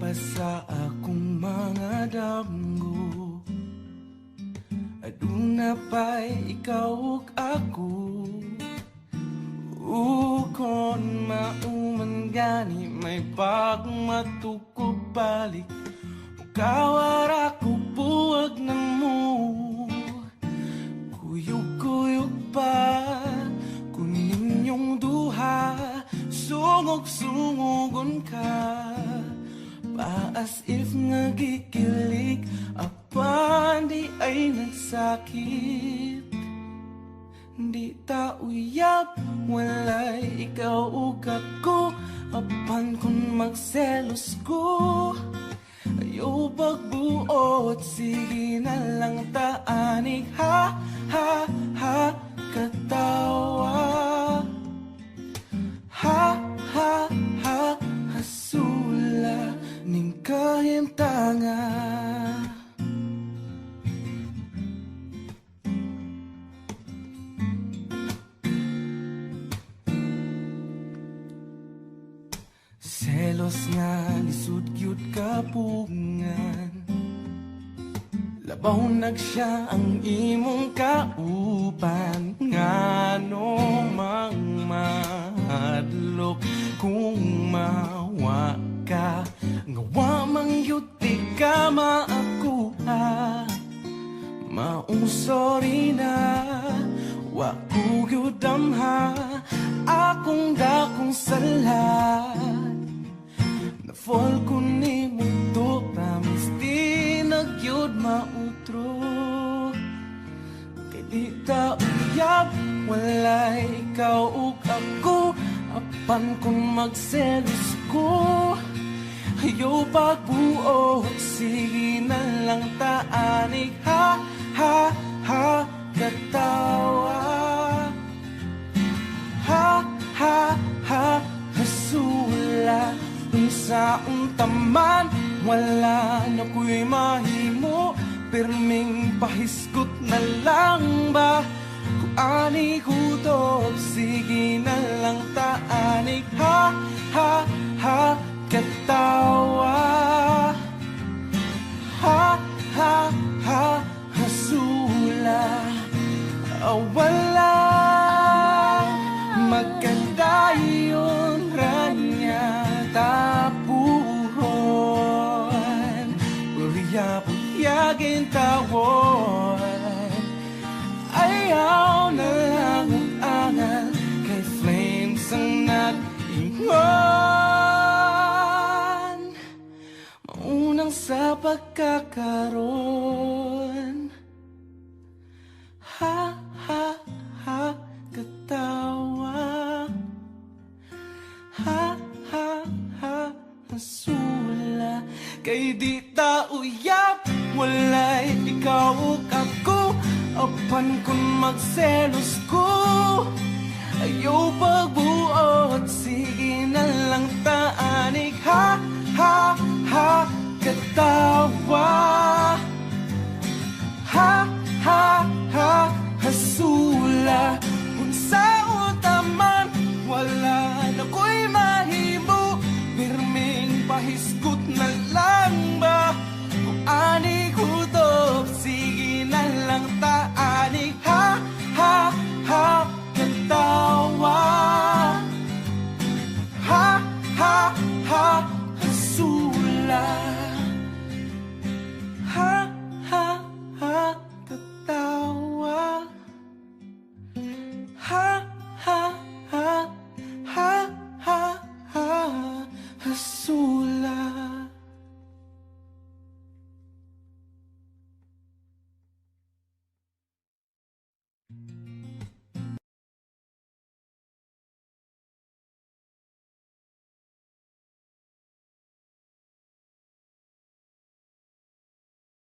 pa sa akong mga damgo. Aduna pa'y ikaw ug ako. Kon mauman gani may pagmatukog balik. Kawara ko buwag na mo. Kuyog-kuyog pa kunin yung duha. Sungog-sungogon ka pa as if nagikilig. Apan di ay nagsakit. Di ta uyab walay ikaw ug ako. Apan kung magselos ko ayaw pagbuot. Sige na lang taanig ha ha ha katawa. Ha, ha, ha, hasula ning kahimtanga. Selos nga lisud-gyud kapungan. Labaw nagsiya ang imong kauban. Ngano mang madlok kung mawa ka. Ngawa mang yuti ka maakuha. Maong sorry na wa ko gyud damha. Akong dakong sala na-fall ko ni mundo. Promise di nagyud mautro. Kay di ta uyab walay ikaw ug ako. Apan kung magselos ko ayaw pagbuot. Sige na lang taanig ha ha ha katawa. Ha ha ha hasula sa untaman. Wala na ko'y mahimo. Pirming pahiskot na lang ba kung ani kutob. Sige na lang taanig ha ha ha katawa. Ha ha ha hasula wala magkandayon ranya tapuhon. Puyag-puyagin tawon. Ayaw na lang ang-angal kay flames ang nag-ingon. Maunang sa pagkakaroon. Ha ha ha katawa. Ha ha ha hasula. Kay di ta uyab walay ikaw ug ako. Apan kung magselos ko ayaw pagbuot. Sige na lang taanig ha ha ha katawa. Ha ha ha hasula. Kung sa utaman wala na ko'y mahimo. Pirming pahiskot na lang ba kung ani kutob. Sige na lang taanig ha ha ha katawa. Ha ha ha hasula.